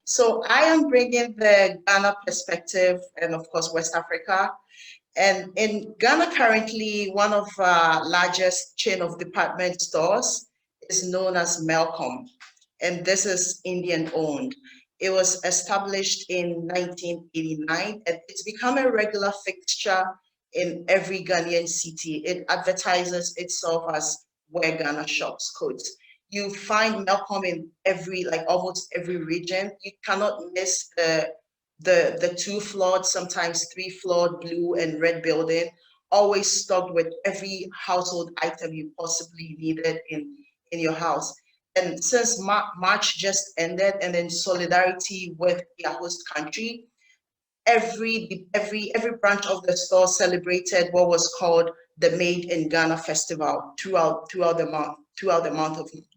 So I am bringing the Ghana perspective and of course West Africa. And in Ghana currently, one of our largest chain of department stores is known as Melcom. And this is Indian owned. It was established in 1989 and it's become a regular fixture in every Ghanaian city. It advertises itself as where Ghana shops, quotes. You find Melcom in like almost every region. You cannot miss the two-floored, sometimes three-floored blue and red building, always stocked with every household item you possibly needed in your house. And since March just ended, and in solidarity with their host country, every branch of the store celebrated what was called the Made in Ghana Festival throughout the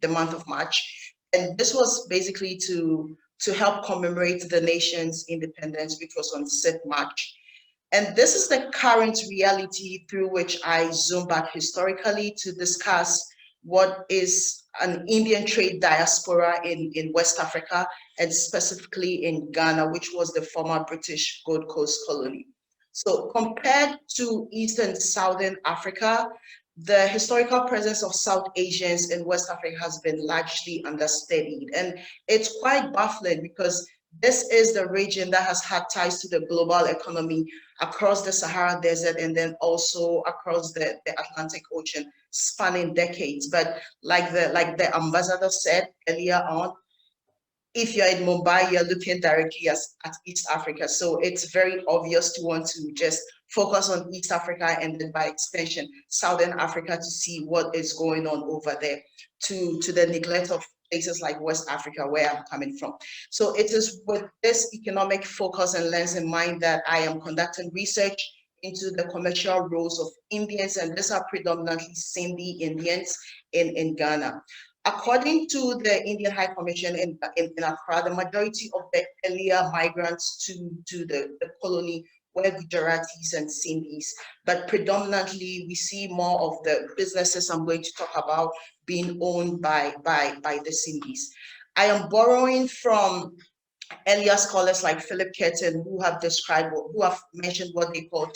month of March. And this was basically to help commemorate the nation's independence, which was on 6th March. And this is the current reality through which I zoom back historically to discuss what is an Indian trade diaspora in West Africa, and specifically in Ghana, which was the former British Gold Coast colony. So compared to East and Southern Africa, the historical presence of South Asians in West Africa has been largely understudied. And it's quite baffling because this is the region that has had ties to the global economy across the Sahara Desert and then also across the Atlantic Ocean, spanning decades. But like the ambassador said earlier on, if you're in Mumbai, you're looking directly at East Africa. So it's very obvious to want to just focus on East Africa and then by extension, Southern Africa to see what is going on over there, to the neglect of places like West Africa, where I'm coming from. So it is with this economic focus and lens in mind that I am conducting research into the commercial roles of Indians, and these are predominantly Sindhi Indians in Ghana. According to the Indian High Commission in Accra, the majority of the earlier migrants to the colony were Gujaratis and Sindhis, but predominantly we see more of the businesses I'm going to talk about being owned by the Sindhis. I am borrowing from earlier scholars like Philip Curtin, who have mentioned what they call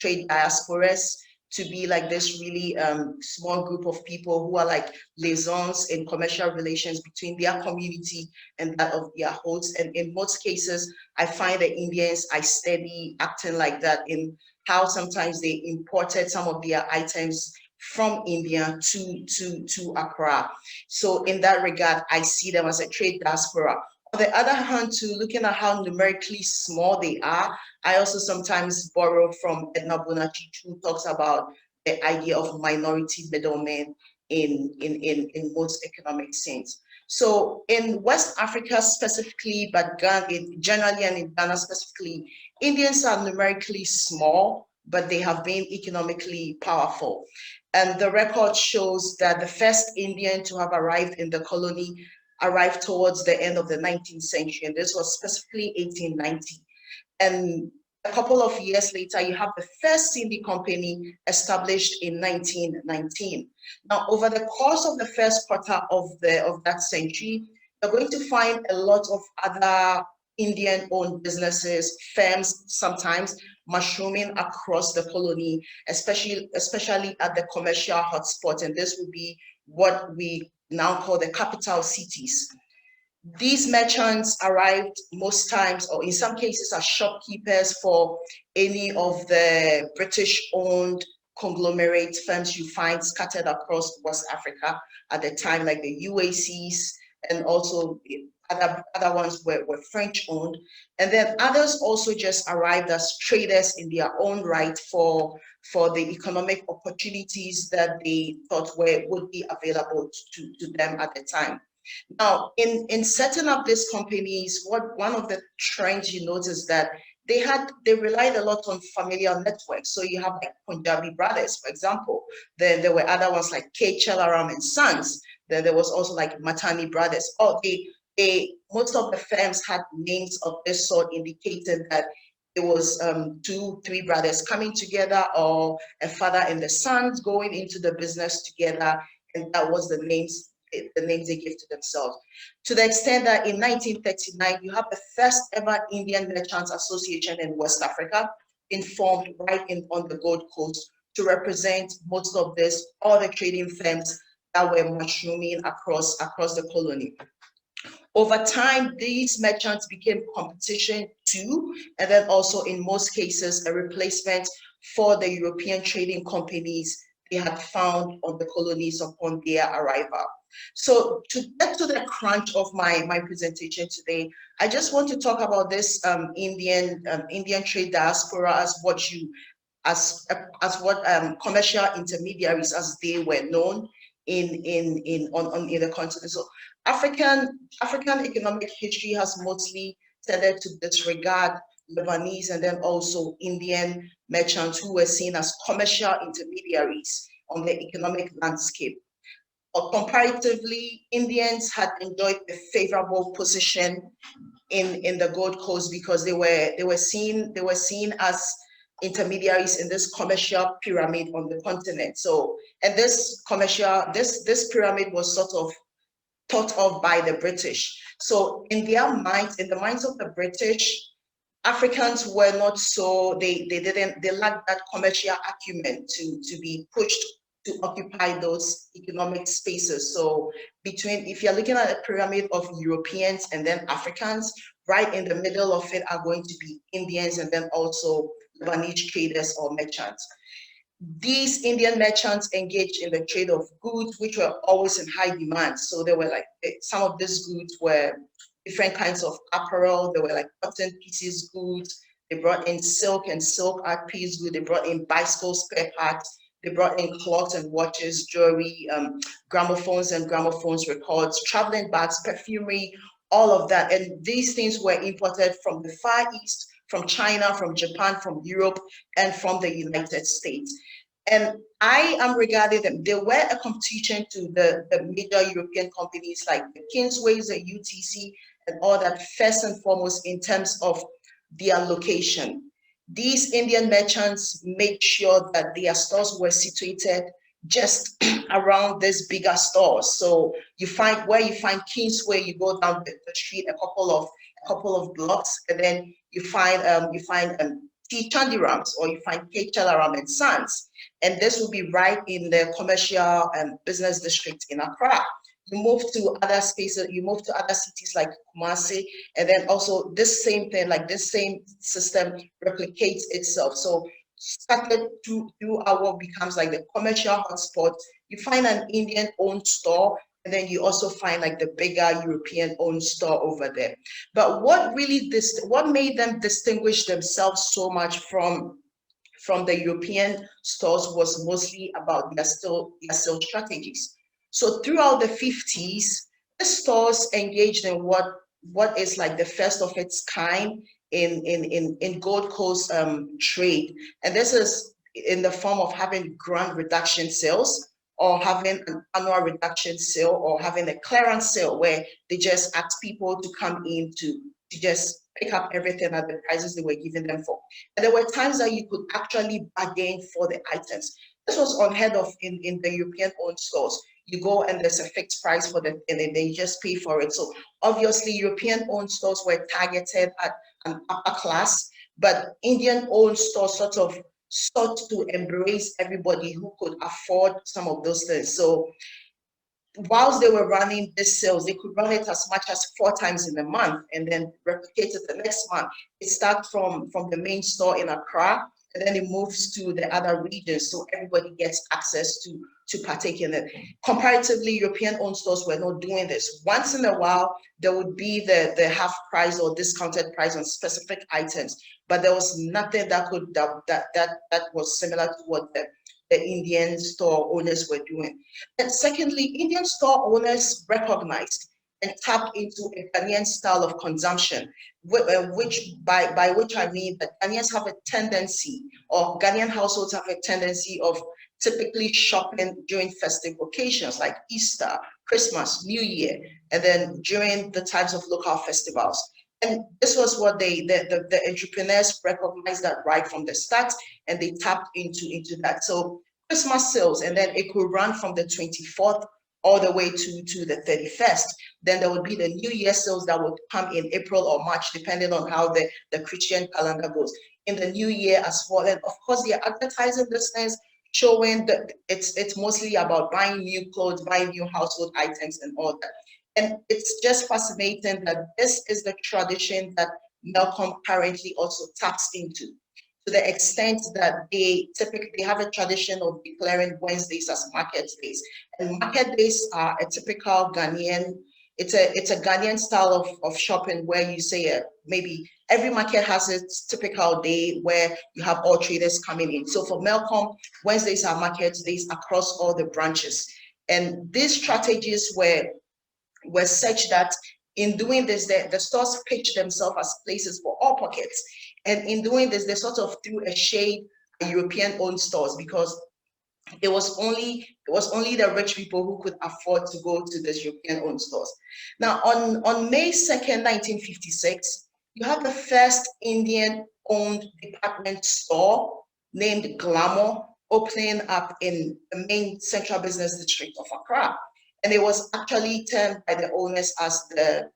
trade diasporas, to be like this really small group of people who are like liaisons in commercial relations between their community and that of their hosts. And in most cases, I find the Indians I study acting like that, in how sometimes they imported some of their items from India to Accra. So in that regard, I see them as a trade diaspora. On the other hand, to looking at how numerically small they are, I also sometimes borrow from Edna Bonachich, who talks about the idea of minority middlemen in most economic sense. So in West Africa specifically, but Ghana, generally and in Ghana specifically, Indians are numerically small, but they have been economically powerful. And the record shows that the first Indian to have arrived in the colony arrived towards the end of the 19th century, and this was specifically 1890. And a couple of years later, you have the first Sindhi company established in 1919. Now, over the course of the first quarter of that century, you're going to find a lot of other Indian-owned businesses, firms sometimes mushrooming across the colony, especially at the commercial hotspot, and this would be what we now call the capital cities. These merchants arrived most times, or in some cases, as shopkeepers for any of the British-owned conglomerate firms you find scattered across West Africa at the time, like the UACs, and also other ones were French-owned. And then others also just arrived as traders in their own right for the economic opportunities that they thought would be available to them at the time. Now, in setting up these companies, one of the trends you notice that they relied a lot on familial networks. So you have like Punjabi brothers, for example. Then there were other ones like K. Chelaram and Sons. Then there was also like Matani brothers. Most of the firms had names of this sort, indicating that it was 2-3 brothers coming together, or a father and the sons going into the business together, and that was the names the names they give to themselves. To the extent that in 1939, you have the first ever Indian Merchants Association in West Africa, formed right on the Gold Coast to represent most of all the trading firms that were mushrooming across the colony. Over time, these merchants became competition too, and then also in most cases, a replacement for the European trading companies they had found on the colonies upon their arrival. So to get to the crunch of my presentation today, I just want to talk about this Indian trade diaspora as what commercial intermediaries as they were known in the continent. So African economic history has mostly tended to disregard Lebanese and then also Indian merchants who were seen as commercial intermediaries on the economic landscape. But comparatively, Indians had enjoyed a favorable position in the Gold Coast because they were seen as intermediaries in this commercial pyramid on the continent. So, and this pyramid was sort of thought of by the British. So in their minds, in the minds of the British, Africans were not so, they lacked that commercial acumen to be pushed to occupy those economic spaces. So if you're looking at a pyramid of Europeans and then Africans, right in the middle of it are going to be Indians and then also Lebanese traders or merchants. These Indian merchants engaged in the trade of goods, which were always in high demand. So there were like, some of these goods were different kinds of apparel. There were like cotton pieces goods. They brought in silk and silk art piece goods. They brought in bicycle spare parts. They brought in clothes and watches, jewelry, gramophones and gramophones records, traveling bags, perfumery, all of that. And these things were imported from the Far East, from China, from Japan, from Europe, and from the United States. And I am regarding them, they were a competition to the major European companies like the Kingsways, the UTC, and all that, first and foremost in terms of their location. These Indian merchants made sure that their stores were situated just around these bigger stores. So you find Kingsway, you go down the street a couple of blocks, and then you find T. Chandirams, or you find K. Chalaram and Sons. And this will be right in the commercial and business district in Accra. You move to other spaces, you move to other cities like Kumasi, and then also this same thing, like this same system replicates itself. So started to do what becomes like the commercial hotspot. You find an Indian-owned store, and then you also find like the bigger European-owned store over there. But what made them distinguish themselves so much from the European stores was mostly about their sales strategies. So throughout the 50s, the stores engaged in what is like the first of its kind in Gold Coast trade. And this is in the form of having grand reduction sales, or having an annual reduction sale, or having a clearance sale where they just ask people to come in to just pick up everything at the prices they were giving them for. And there were times that you could actually bargain for the items. This was unheard of in the European-owned stores. You go and there's a fixed price for the thing, and then you just pay for it. So obviously European-owned stores were targeted at an upper class, but Indian-owned stores sort of sought to embrace everybody who could afford some of those things. So whilst they were running these sales, they could run it as much as 4 times in a month and then replicate it the next month. It starts from the main store in Accra, and then it moves to the other regions, so everybody gets access to partake in it. Comparatively, European-owned stores were not doing this. Once in a while, there would be the half price or discounted price on specific items, but there was nothing that was similar to what the Indian store owners were doing. And secondly, Indian store owners recognized and tapped into a Ghanaian style of consumption, by which I mean that Ghanaians have a tendency, or Ghanaian households have a tendency of typically shopping during festive occasions like Easter, Christmas, New Year, and then during the times of local festivals. And this was what the entrepreneurs recognized that right from the start, and they tapped into that. So Christmas sales, and then it could run from the 24th all the way to the 31st. Then there would be the New Year sales that would come in April or March, depending on how the Christian calendar goes. In the new year as well. And of course, they are advertising this things, showing that it's mostly about buying new clothes, buying new household items and all that. And it's just fascinating that this is the tradition that Malcolm currently also taps into, to the extent that they typically have a tradition of declaring Wednesdays as market days. And market days are a typical Ghanaian, it's a Ghanaian style of shopping where you say maybe every market has its typical day where you have all traders coming in. So for Malcolm, Wednesdays are market days across all the branches. And these strategies were such that in doing this, the stores pitch themselves as places for all pockets. And in doing this, they sort of threw a shade at European-owned stores, because it was only the rich people who could afford to go to these European-owned stores. Now, on May 2nd, 1956, you have the first Indian-owned department store named Glamour opening up in the main central business district of Accra. And it was actually termed by the owners as the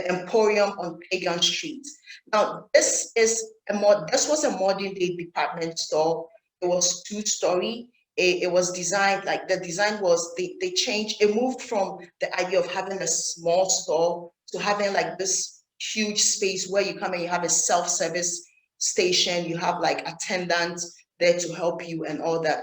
Emporium on Pagan Street. Now, this was a modern day department store. It was two-story. It was designed, like the design was, they changed, it moved from the idea of having a small store to having like this huge space where you come and you have a self-service station, you have like attendants there to help you and all that.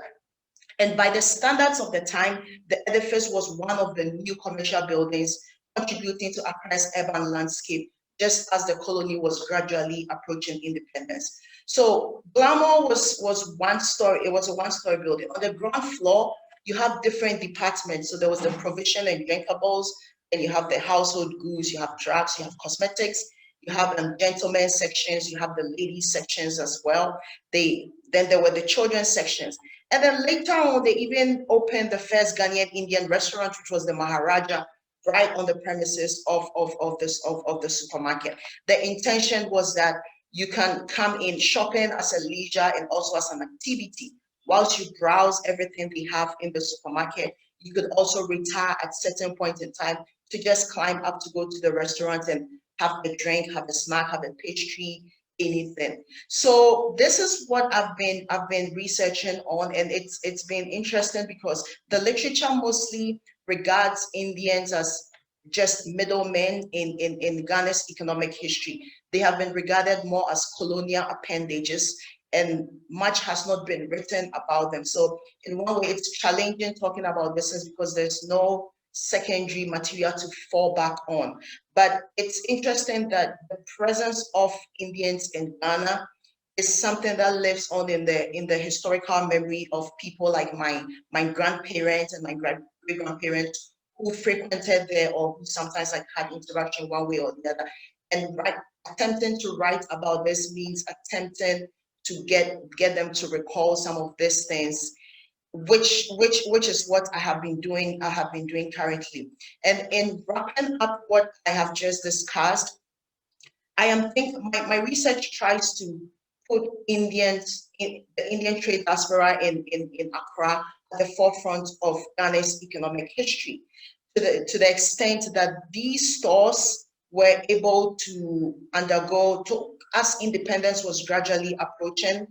And by the standards of the time, the edifice was one of the new commercial buildings contributing to Accra's urban landscape, just as the colony was gradually approaching independence. So Glamour was one story, it was a one-story building. On the ground floor, you have different departments. So there was the provision and drinkables, and you have the household goods, you have drugs, you have cosmetics, you have gentlemen's sections, you have the ladies sections as well. Then there were the children's sections. And then later on, they even opened the first Ghanaian Indian restaurant, which was the Maharaja, right on the premises of the supermarket. The intention was that you can come in shopping as a leisure and also as an activity. Whilst you browse everything they have in the supermarket, you could also retire at certain point in time to just climb up to go to the restaurant and have a drink, have a snack, have a pastry, anything. So this is what I've been researching on, and it's been interesting because the literature mostly regards Indians as just middlemen in Ghana's economic history. They have been regarded more as colonial appendages, and much has not been written about them. So in one way, it's challenging talking about this because there's no secondary material to fall back on. But it's interesting that the presence of Indians in Ghana is something that lives on in the historical memory of people like my grandparents and my great-grandparents who frequented there, or who sometimes like had interaction one way or the other. And attempting to write about this means attempting to get them to recall some of these things, which is what I have been doing currently. And in wrapping up what I have just discussed, I am thinking my research tries to put Indians in the Indian trade diaspora in Accra at the forefront of Ghana's economic history, to the extent that these stores were able to undergo, as independence was gradually approaching.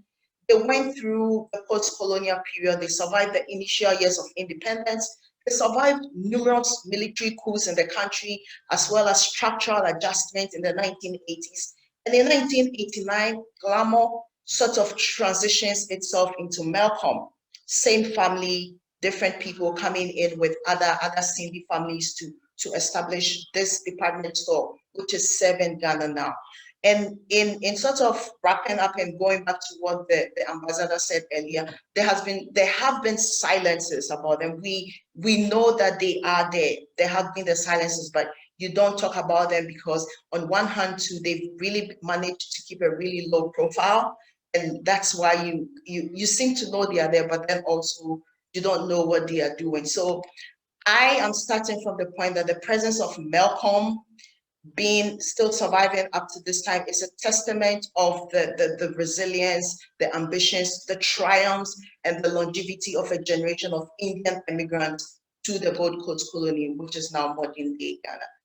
They went through the post-colonial period. They survived the initial years of independence. They survived numerous military coups in the country, as well as structural adjustment in the 1980s. And in 1989, Glamour sort of transitions itself into Malcolm. Same family, different people coming in with other Sindhi families to establish this department store, which is serving Ghana now. And in sort of wrapping up and going back to what the ambassador said earlier, there have been silences about them. We know that they are there. There have been the silences, but you don't talk about them because on one hand too, they've really managed to keep a really low profile. And that's why you seem to know they are there, but then also you don't know what they are doing. So I am starting from the point that the presence of Malcolm being still surviving up to this time is a testament of the resilience, the ambitions, the triumphs, and the longevity of a generation of Indian immigrants to the Gold Coast colony, which is now modern day Ghana.